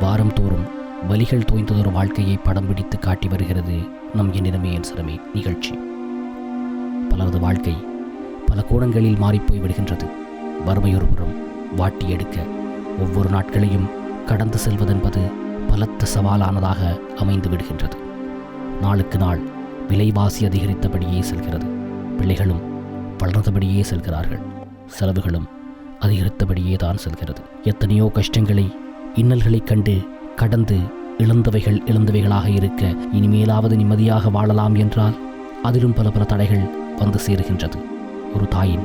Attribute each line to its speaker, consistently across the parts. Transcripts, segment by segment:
Speaker 1: வாரந்தோறும் வலிகள் தோய்ந்ததொரு வாழ்க்கையை படம் பிடித்து காட்டி வருகிறது நம் எண்ணினமே என் சிரமே நிகழ்ச்சி. பலரது வாழ்க்கை பல கோணங்களில் மாறிப்போய் விடுகின்றது. வறுமையொருபுறம் வாட்டி எடுக்க ஒவ்வொரு நாட்களையும் கடந்து செல்வதென்பது பலத்த சவாலானதாக அமைந்து விடுகின்றது. நாளுக்கு நாள் விலைவாசி அதிகரித்தபடியே செல்கிறது. பிள்ளைகளும் வளர்ந்தபடியே செல்கிறார்கள். செலவுகளும் அதிகரித்தபடியே தான் செல்கிறது. எத்தனையோ கஷ்டங்களை இன்னல்களைக் கண்டு கடந்து இழந்தவைகளாக இருக்க இனிமேலாவது நிம்மதியாக வாழலாம் என்றால் அதிலும் பல தடைகள் வந்து சேருகின்றது. ஒரு தாயின்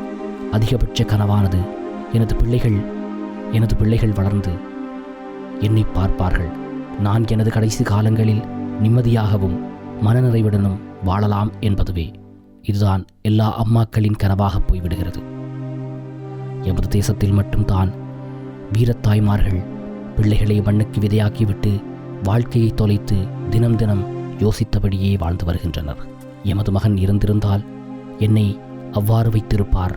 Speaker 1: அதிகபட்ச கனவானது எனது பிள்ளைகள் வளர்ந்து என்னை பார்ப்பார்கள், நான் எனது கடைசி காலங்களில் நிம்மதியாகவும் மனநிறைவுடனும் வாழலாம் என்பதுவே. இதுதான் எல்லா அம்மாக்களின் கனவாக போய்விடுகிறது. எமது தேசத்தில் மட்டும்தான் வீரத்தாய்மார்கள் பிள்ளைகளை மண்ணுக்கு விதையாக்கிவிட்டு வாழ்க்கையை தொலைத்து தினம் தினம் யோசித்தபடியே வாழ்ந்து வருகின்றனர். எமது மகன் இருந்திருந்தால் என்னை அவ்வாறு வைத்திருப்பார்,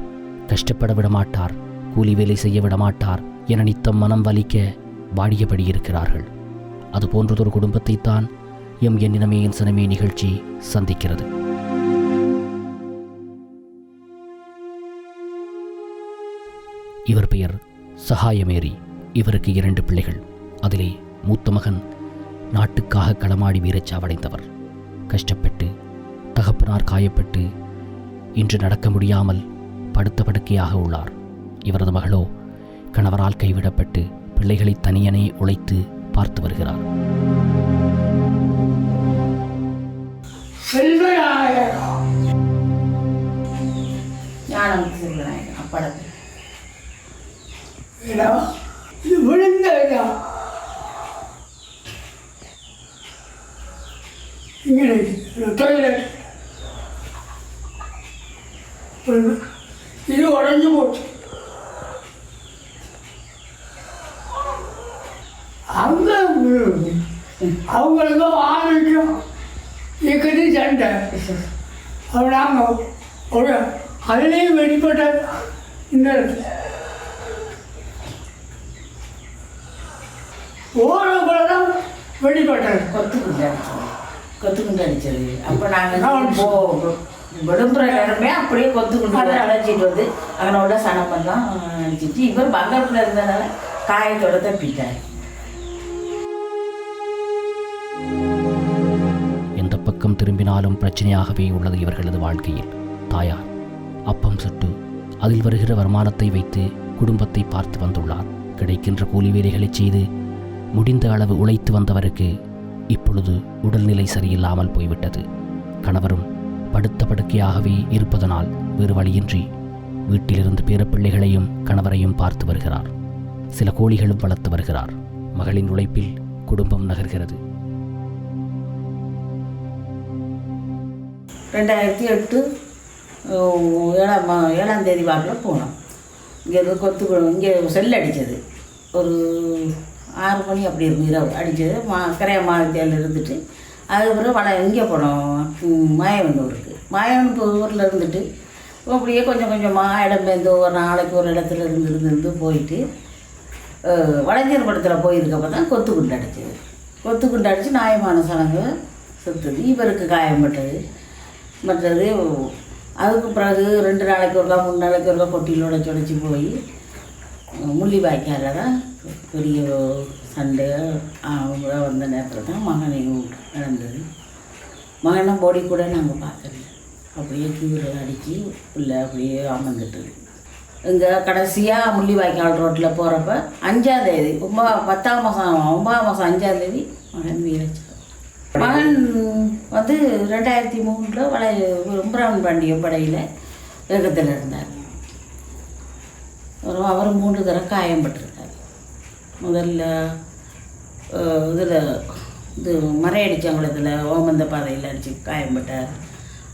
Speaker 1: கஷ்டப்பட விடமாட்டார், கூலி வேலை செய்ய விடமாட்டார் என நித்தம் மனம் வலிக்க வாடியபடி இருக்கிறார்கள். அது போன்றதொரு குடும்பத்தைத்தான் எம் எண்ணினமே என் சினமே நிகழ்ச்சி சந்திக்கிறது. இவர் பெயர் சகாயமேரி. இவருக்கு 2 பிள்ளைகள். அதிலே மூத்த மகன் நாட்டுக்காக களமாடி வீரச்சாவடைந்தவர். கஷ்டப்பட்டு தகப்பனார் காயப்பட்டு இன்று நடக்க முடியாமல் படுத்த படுக்கையாக உள்ளார். இவரது மகளோ கணவரால் கைவிடப்பட்டு பிள்ளைகளை தனியனே உழைத்து பார்த்து வருகிறார்.
Speaker 2: இது உடஞ்சு போச்சு. அவங்களுக்கு ஆரோக்கியம் இக்கடி சண்டை அவனாங்க ஒரு அதுலேயும் வெளிப்பட்ட இந்த ஓரப்படம் வெளிப்பட்டது.
Speaker 3: கொத்துக்குண்டு அடிச்சது. அப்போ நாங்கள் விடும்புற நேரமே அப்படியே கொத்துக்குண்டு அழைச்சிட்டு வந்து அவனோட சனமெல்லாம் அடிச்சிட்டு இவர் பங்கப்பில் இருந்ததுனால காயத்தோட தப்பிட்டார்.
Speaker 1: எந்த பக்கம் திரும்பினாலும் பிரச்சனையாகவே உள்ளது இவர்களது வாழ்க்கையில். தாயார் அப்பம் சுட்டு அதில் வருகிற வருமானத்தை வைத்து குடும்பத்தை பார்த்து வந்துள்ளார். கிடைக்கின்ற கூலி வேலைகளை செய்து முடிந்த அளவு உழைத்து வந்தவருக்கு இப்பொழுது உடல்நிலை சரியில்லாமல் போய்விட்டது. கணவரும் படுத்த படுக்கையாகவே இருப்பதனால் வேறு வழியின்றி வீட்டிலிருந்து பேரப்பிள்ளைகளையும் கணவரையும் பார்த்து வருகிறார். சில கோழிகளும் வளர்த்து வருகிறார். மகளின் உழைப்பில் குடும்பம் நகர்கிறது.
Speaker 3: 2008 7ஆம் தேதி வாக்கில் போனோம். இங்கே செல் அடித்தது ஒரு 6 மணி அப்படி இருக்கும் இரவு அடித்தது. கரையா மாவட்டத்தில் இருந்துட்டு அதுக்கப்புறம் இங்கே போனோம் மாயவனூருக்கு. மாயவனூரில் இருந்துட்டு அப்படியே கொஞ்சம் கொஞ்சமாக இடம்பெயர்ந்து ஒரு நாளைக்கு ஒரு இடத்துல இருந்து போயிட்டு வளைஞ்சர் படத்தில் போயிருக்கப்போ தான் கொத்துக்குண்டு அடிச்சது. கொத்துக்குண்டு அடித்து நியாயமான சனங்க செத்துது. இவருக்கு காயப்பட்டது. மற்றது அதுக்கு பிறகு 2 நாளைக்கு ஒருக்கா 3 நாளைக்கு ஒருக்கா கொட்டியில் உடைச்சி போய் முள்ளிவாய்க்கால தான் பெரிய சண்டை அவங்க வந்த நேரத்தில் தான் மகனையும் இழந்தது. மகனை பொடி கூட நாங்கள் பார்க்கல. அப்படியே கீரை அடித்து பிள்ளை அப்படியே அமர்ந்துட்டுது. இங்கே கடைசியாக முள்ளிவாய்க்கால் ரோட்டில் போகிறப்ப 5ஆம் தேதி 10ஆம் மாதம் 9ஆம் மாதம் 5ஆம் தேதி மகன் வீரச்சார். மகன் வந்து 2003 உம்பரான் பாண்டிய படையில் வேகத்தில் இருந்தார். அவர் 3 தடவை காயம்பட்டிருக்கார். முதல்ல இது மறையடிச்சாங்குளத்தில் ஓமந்த பாதையில் அடித்து காயம்பட்டார்.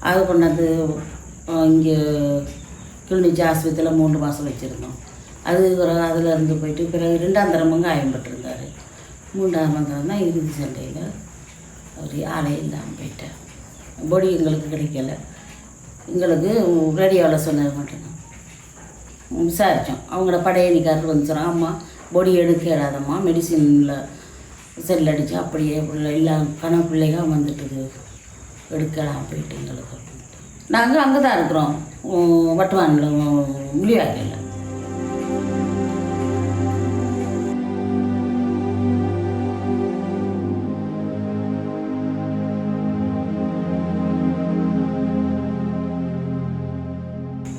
Speaker 3: அது பண்ணது இங்கே கிளினிச்சி ஆஸ்பத்திரியில் 3 மாதம் வச்சுருந்தோம். அதில் இருந்து போயிட்டு பிறகு 2ஆம் தரமும் காயம்பட்டிருந்தார். 3ஆம் தரம் தான் இறுதி சண்டையில் அவர் ஆளே இல்லாமல் போயிட்டார். பொடி எங்களுக்கு கிடைக்கல. எங்களுக்கு ரேடியோவில் சொன்னது மட்டும்தான் விசாரித்தோம். அவங்களோட படையணிக்காரர் வந்து சொன்னாங்க, அம்மா பொடி எடுக்க இடாதம்மா மெடிசினில் செல் அடித்து அப்படியே பிள்ளை எல்லாம் கணக்கு பிள்ளைகள் வந்துட்டுது எடுக்கலாம் போயிட்டு எங்களுக்கு. நாங்கள் அங்கே தான் இருக்கிறோம், வட்டுவானில் முடியாதுல்ல.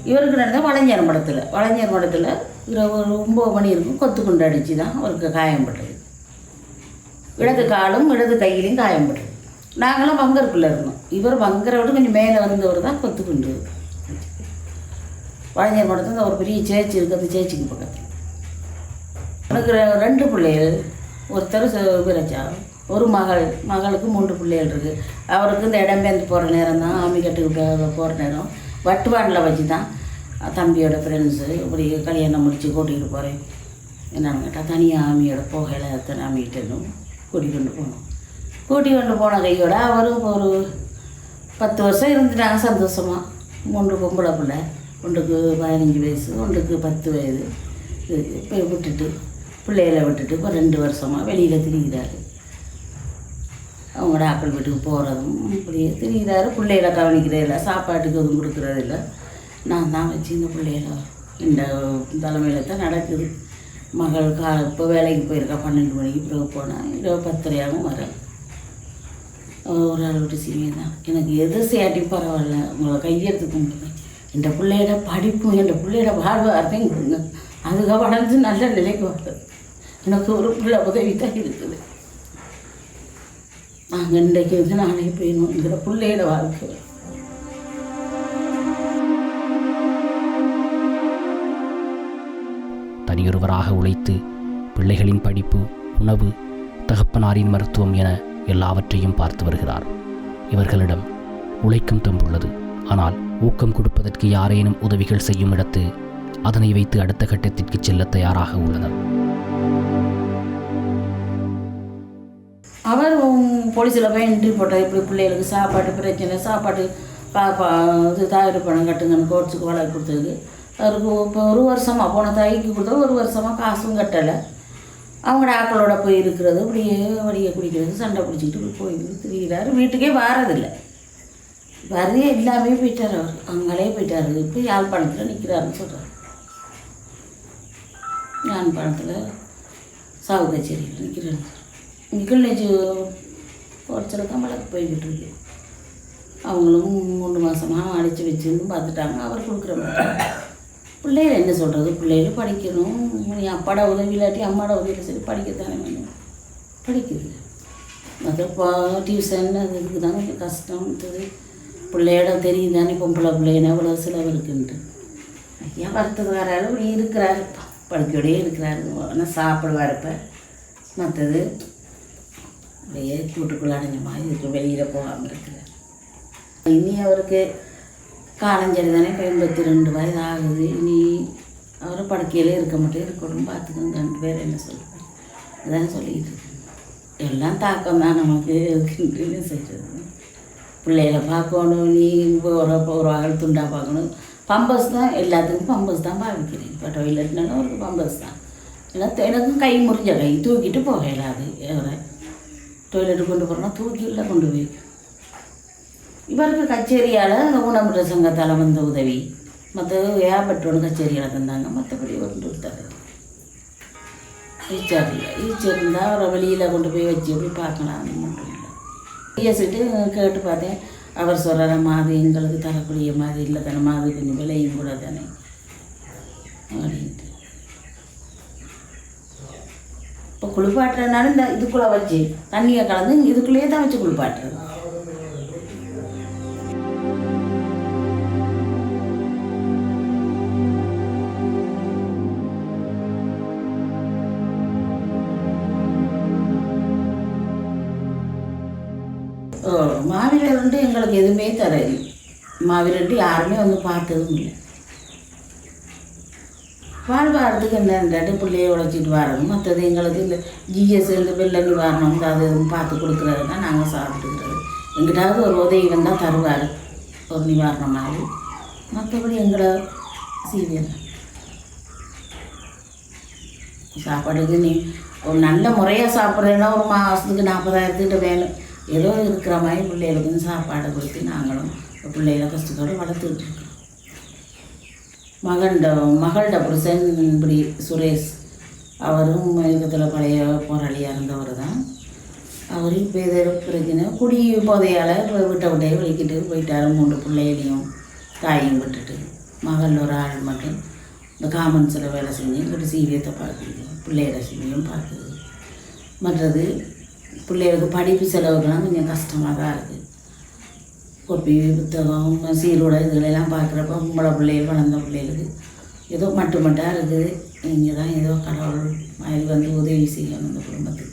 Speaker 3: இவருக்கு நடந்தால் வளைஞர் மடத்தில் இரவு ஒரு 9 மணி இருக்கும், கொத்து குண்டு அடித்து தான் அவருக்கு காயம்பட்டது. இடது காலும் இடது கையிலையும் காயம்பட்டது. நாங்களாம் பங்கருக்குள்ளே இருந்தோம். இவர் பங்கரை விட கொஞ்சம் மேலே வந்தவர் தான் கொத்து குண்டு. வளைஞர் மடத்தில் ஒரு பெரிய சேர்ச்சி இருக்குது, அந்த சேர்ச்சிக்கு பக்கத்தில். எனக்கு 2 பிள்ளைகள், ஒருத்தர் விரைச்சா, ஒரு மகளுக்கு 3 பிள்ளைகள் இருக்குது. அவருக்கு இந்த இடம்பெயர்ந்து போகிற நேரம் தான், ஆமி கட்டுக்கிட்ட போகிற நேரம் வட்டுவானில் வச்சு தான் தம்பியோட ஃப்ரெண்ட்ஸு இப்படி கல்யாணம் முடித்து கூட்டிகிட்டு போகிறேன். என்னென்னு கேட்டால் தனியாக ஆமியோட போகையில் அத்தனை ஆமிகிட்டேனும் கூட்டிகிட்டு போனோம். கூட்டிகிட்டு போன கையோட அவரும் ஒரு 10 வருஷம் இருந்துட்டாங்க சந்தோஷமாக. 3 பொம்பளை பிள்ளை, ஒன்றுக்கு 15 வயசு, ஒன்றுக்கு 10 வயது. இப்போ விட்டுட்டு பிள்ளைகளை விட்டுட்டு இப்போ 2 வருஷமாக வெளியில் திரிகிறாரு. அவங்களோட ஆக்கள் வீட்டுக்கு போகிறதும் இப்படியே திரிகிறாரு. பிள்ளைகளை கவனிக்கிறதில்ல, சாப்பாட்டுக்கு எதுவும் கொடுக்குறதில்ல. நான் தான் வச்சு இந்த பிள்ளைகளை இந்த தலைமையில் தான் நடக்குது. மகள் இப்போ வேலைக்கு போயிருக்கா, 12 மணிக்கு பிறகு போனால் 10:30 ஆகும் வர. ஒரு ஆள் விட்டு சீனியை தான் எனக்கு எது செய்யாட்டி பரவாயில்ல, உங்களை கையெடுத்து கும்பிடுவேன். என் பிள்ளையோட படிப்பும் என் பிள்ளையோட வாழ்வார்த்தையும் கொடுங்க, அதுக்காக வளர்ந்து நல்ல நிலைக்கு வருது. எனக்கு ஒரு பிள்ளை உதவி தான் இருக்குது. நாங்கள் இன்றைக்கு வந்து நானே போயணுங்கிற பிள்ளையோட வாழ்க்கை.
Speaker 1: தனியொருவராக உழைத்து பிள்ளைகளின் படிப்பு, உணவு, தகப்பனாரின் மருத்துவம் என எல்லாவற்றையும் பார்த்து வருகிறார். இவர்களிடம் உழைக்கும் தெம்புள்ளது. ஆனால் ஊக்கம் கொடுப்பதற்கு யாரேனும் உதவிகள் செய்யும் இடத்து அதனை வைத்து அடுத்த கட்டத்திற்கு செல்ல தயாராக உள்ளனர்.
Speaker 3: அவர் போலீஸில் போய் என்ட்ரி போட்டார். இப்படி பிள்ளைகளுக்கு சாப்பாடு பிரச்சனை, சாப்பாடு இது தயார் பணம் கட்டுங்கன்னு கோர்ட்ஸுக்கு வழக்கு கொடுத்தது. அவருக்கு இப்போ 1 வருஷமாக போன தாய்க்கு கொடுத்தா 1 வருஷமாக காசும் கட்டலை. அவங்களோட ஆக்களோட போய் இருக்கிறது, இப்படியே வடியை குடிக்கிறது, சண்டை பிடிச்சிக்கிட்டு போய் திரிகிறார். வீட்டுக்கே வாரதில்லை, வரதே எல்லாமே போயிட்டார். அவர் அங்கே போயிட்டார். இப்போ யாழ்ப்பாணத்தில் நிற்கிறாருன்னு சொல்கிறார். யாழ்ப்பாணத்தில் சாவு கச்சேரியில் நிற்கிறாரு. கிளிநொச்சி கோர்ட்ஸில் தான் வழக்கு போய்கிட்டு இருக்கு. அவங்களும் 3 மாதமாக அடித்து வச்சுருந்து பார்த்துட்டாங்க. அவர் கொடுக்குற மாதிரி பிள்ளைகள் என்ன சொல்கிறது, பிள்ளைகள் படிக்கணும். நீ அப்பாட உதவி இல்லாட்டி அம்மாட உதவியில் சரி படிக்கத்தானே வேணும், படிக்குது. அது டியூஷன் அது இதுக்கு தானே கொஞ்சம் கஷ்டம் இருக்குது. பிள்ளையோட தெரியும் தானே பொம்பளை பிள்ளைன்னா எவ்வளோ செலவு இருக்குன்ட்டு. ஐயா வருத்ததுக்காராலும் இப்படி இருக்கிறாரு, படிக்கையோடையே இருக்கிறாரு. ஆனால் சாப்பிடுவார். இப்போ மற்றது அப்படியே கூட்டுக்குள்ள அடைஞ்ச மாதிரி இருக்கு, வெளியில் போகாமல் இருக்கிறார். இனி அவருக்கு காலஞ்சரி தானே, 82 வயது ஆகுது. இனி அவர் படுக்கையிலே இருக்க மட்டும் இருக்கணும், பார்த்துக்கோங்க. 2 பேர் என்ன சொல்லுவாங்க, அதான் சொல்லிக்கிட்டு இருக்கேன். எல்லாம் தாக்கம் தான் நமக்கு இருக்குன்னு செய்கிறது. பிள்ளைகளை பார்க்கணும், நீ ஒரு ஆள் துண்டாக பார்க்கணும். பம்பஸ் தான் எல்லாத்துக்கும், பம்பஸ் தான் பாவிக்கிறேன். இப்போ டாய்லெட்னாலும் அவருக்கு பம்பஸ் தான். எனக்கும் கை முறிஞ்ச கை தூக்கிட்டு போக இயலாது. டாய்லெட்டு கொண்டு போகிறோன்னா தூக்கில கொண்டு போய். இவருக்கு கச்சேரியால் ஊனமுற்ற சங்கத்தால் வந்த உதவி, மற்ற ஏற்பட்டோன்னு கச்சேரியால் தந்தாங்க. மற்றபடி கொண்டு கொடுத்தாரு. ஈச்சர் இருந்தால் அவரை வெளியில் கொண்டு போய் வச்சு எப்படி பார்க்கலாம், அது மட்டும் இல்லை. பேசிட்டு கேட்டு பார்த்தேன். அவர் சொல்கிற மாதிரி எங்களுக்கு தரக்கூடிய மாதிரி இல்லை தானே, மாதிரி கொஞ்சம் விலையும் கூட தானே அப்படின்ட்டு. இப்போ குளிப்பாட்டுறதுனால இந்த இதுக்குள்ளே வச்சு தண்ணியை கலந்து இதுக்குள்ளேயே தான் வச்சு குளிப்பாட்டுறது. மாவிலண்டு எங்களுக்கு எதுவுமே தராது. மாவிலண்டு யாருமே வந்து பார்த்ததும் இல்லை. வாழ்வாரத்துக்கு என்னன்றாட்டு பிள்ளையை உழைச்சிட்டு வரணும். மற்றது எங்களுக்கு இந்த ஜிஎஸ் இந்த வெள்ள நிவாரணம் வந்து அது பார்த்து கொடுக்குறது தான் நாங்கள் சாப்பிட்டுக்கிறது. எங்கிட்டாவது ஒரு உதவி வந்தால் தருவார், ஒரு நிவாரணம் மாதிரி. மற்றபடி எங்களை சீவியல் சாப்பாடுக்கு நீ ஒரு நல்ல முறையாக சாப்பிட்றேன்னா ஒரு மாதத்துக்கு 40,000 வேணும். ஏதோ இருக்கிற மாதிரி பிள்ளைகளுக்கும் சாப்பாடு கொடுத்து நாங்களும் பிள்ளைகளை கஷ்டத்தோடு வளர்த்துக்கிட்டு இருக்கோம். மகள்கிட்ட புருஷன் இப்படி சுரேஷ், அவரும் யுகத்தில் பழைய போராளியாக இருந்தவர் தான். அவர் இப்போ எதோ பிரச்சனை குடி போதையால் விட்ட விட்டே வலிக்கிட்டு போயிட்டார். 3 பிள்ளைகளையும் தாயையும் விட்டுட்டு. மகள் ஒரு ஆள் மட்டும் இந்த காமன்ஸில் வேலை செஞ்சு இங்கிட்டு சீவியத்தை பார்க்குது, பிள்ளையோட சீவியம் பார்க்குது. மற்றது பிள்ளைகளுக்கு படிப்பு செலவுக்கெல்லாம் கொஞ்சம் கஷ்டமாக தான் இருக்குது. கொப்பி புத்தகம் சீரோட இதுகளெல்லாம் பார்க்குறப்ப உங்களோட பிள்ளைகள் வளர்ந்த பிள்ளைகளுக்கு ஏதோ மட்டுமட்டாக இருக்குது. இங்கே தான் ஏதோ கடவுள் மாதிரி வந்து உதவி செய்யணும் இந்த குடும்பத்துக்கு.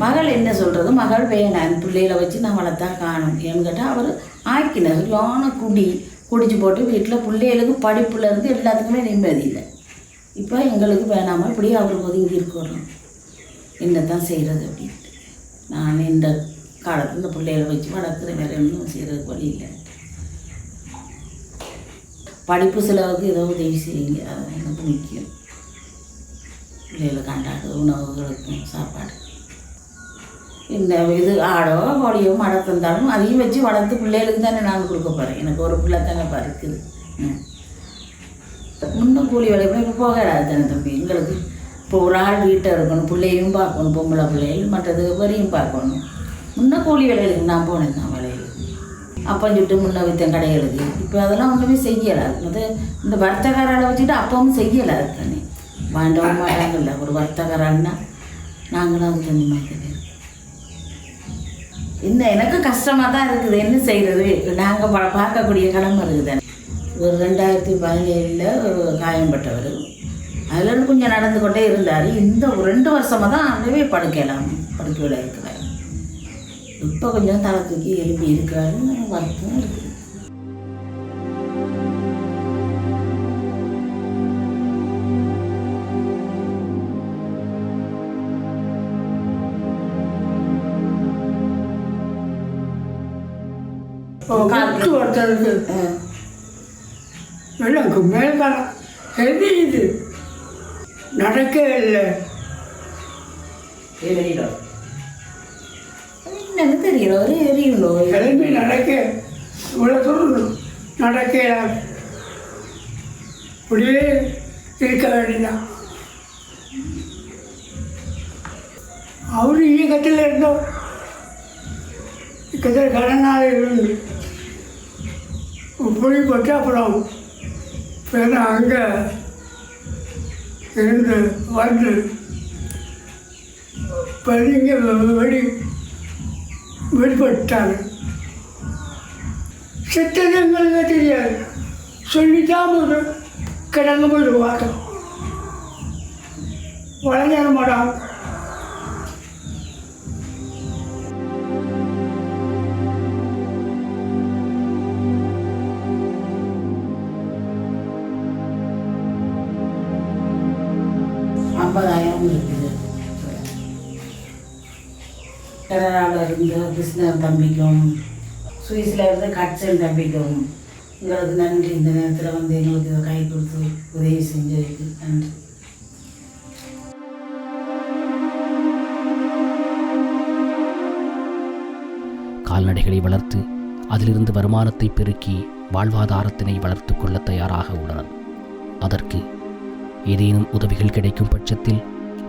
Speaker 3: மகள் என்ன சொல்கிறது, மகள் வேணாம் பிள்ளைகளை வச்சு நான் வளர்த்தா காணும். ஏன்னு கேட்டால் அவர் ஆக்கினார் சரியான குடிச்சு போட்டு வீட்டில் பிள்ளைகளுக்கு படிப்புலேருந்து எல்லாத்துக்குமே நிம்மதி இல்லை. இப்போ எங்களுக்கு வேணாமல் இப்படி அவருக்கு ஒதுங்கி இருக்கணும். என்ன தான் செய்கிறது அப்படின்ட்டு நான் இந்த காலத்தில் இந்த பிள்ளைகளை வச்சு வளர்க்குறேன். வேறு ஒன்றும் செய்கிறதுக்கு வழி இல்லை. படிப்பு செலவுக்கு ஏதோ உதவி செய்யுங்க, அது எனக்கு முக்கியம். பிள்ளைகளுக்கு அன்றாட உணவுகளுக்கும் சாப்பாடு இந்த இது ஆடோ கோழியோ மழை தந்தாலும் அதையும் வச்சு வளர்த்து பிள்ளைகளுக்கு தானே நான் கொடுக்க போகிறேன். எனக்கு ஒரு பிள்ளை தானே இருக்குது. முன்னும் கூலி வேலைக்கு இப்போ போகாது தானே தம்பி. எங்களுக்கு இப்போ ஒரு ஆள் வீட்டை இருக்கணும், பிள்ளையும் பார்க்கணும், பொம்பளை பிள்ளைகள் மற்றது வரையும் பார்க்கணும். முன்ன கூலி வேலைகளுக்கு நான் போனேன் தான் வேலைகளுக்கு. அப்போ சுட்டு முன்ன வித்தேன் கடைகளுக்கு. இப்போ அதெல்லாம் ஒன்றுமே செய்யலாது. அது இந்த வர்த்தகரால் வச்சுட்டு அப்பவும் செய்யலாது தானே. வாண்டவும் மாட்டாங்கல்ல ஒரு வர்த்தகரான்னா நாங்களும் அது தண்ணி மாட்டேன். இந்த எனக்கு கஷ்டமாக தான் இருக்குது. என்ன செய்கிறது, நாங்கள் பார்க்கக்கூடிய கடமை இருக்குது. ஒரு 2017 காயம்பட்டவர். அதில் கொஞ்சம் நடந்து கொண்டே இருந்தார். இந்த 2 வருஷமாக தான் அதுவே படுக்கையில் இருக்கிறார். இப்போ கொஞ்சம் தலை தூக்கி எழுப்பி இருக்காரு. வருத்தம் இருக்குது.
Speaker 2: ஒருத்தருக்கு வெள்ளக்கு மேல்காலம் எரியுது, நடக்க இல்லை.
Speaker 3: என்னன்னு தெரியல, ஒரு எரியணும்
Speaker 2: கிளம்பி நடக்க இவ்வளோ தூரம் நடக்கலாம். இப்படியே இருக்க வேண்டியதான். அவரு இயக்கத்தில் இருந்தோம். இயக்கத்தில் கடனாக இருந்து பிடிப்பட்டு அப்புறம் அங்கே இருந்து வந்து பள்ளிங்க வெளிப்பட்டாங்க. செத்ததுங்களுக்கு தெரியாது. சொல்லித்தான் ஒரு கிடங்கு போய் பார்த்தோம். வளைஞ்சார மாட்டாங்க.
Speaker 3: இருக்குது. கனடாவில் இருந்த கிருஷ்ணர் தம்பிக்கும், சுவிஸில் இருந்த கட்சன் தம்பிக்கும் உங்களுக்கு நன்றி. இந்த நேரத்தில் வந்து எங்களுக்கு இதை கை கொடுத்து உதவி செஞ்சதுக்கு நன்றி.
Speaker 1: கால்நடைகளை வளர்த்து அதிலிருந்து வருமானத்தை பெருக்கி வாழ்வாதாரத்தினை வளர்த்து கொள்ள தயாராக உள்ளனர். அதற்கு ஏதேனும் உதவிகள் கிடைக்கும் பட்சத்தில்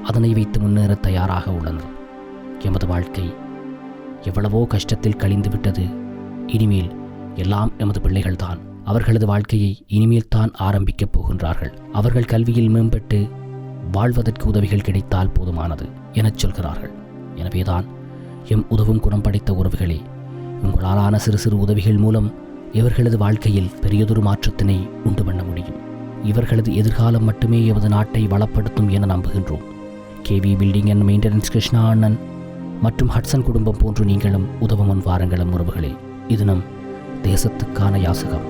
Speaker 1: அதனை வைத்து முன்னேற தயாராக உள்ளனர். எமது வாழ்க்கை எவ்வளவோ கஷ்டத்தில் கழிந்து விட்டது. இனிமேல் எல்லாம் எமது பிள்ளைகள்தான். அவர்களது வாழ்க்கையை இனிமேல் தான் ஆரம்பிக்கப் போகின்றார்கள். அவர்கள் கல்வியில் மேம்பட்டு வாழ்வதற்கு உதவிகள் கிடைத்தால் போதுமானது எனச் சொல்கிறார்கள். எனவேதான் எம் உதவும் குணம் படைத்த உறவுகளே, உங்களாலான சிறு சிறு உதவிகள் மூலம் இவர்களது வாழ்க்கையில் பெரியதொரு மாற்றத்தினை உண்டு பண்ண முடியும். இவர்களது எதிர்காலம் மட்டுமே எமது நாட்டை வளப்படுத்தும் என நம்புகின்றோம். KV building and maintenance Krishna அண்ணன் மற்றும் ஹட்சன் குடும்பம் போன்று நீங்களும் உதவ முன் வாருங்களும் உறவுகளே. இது நம் தேசத்துக்கான யாசகம்.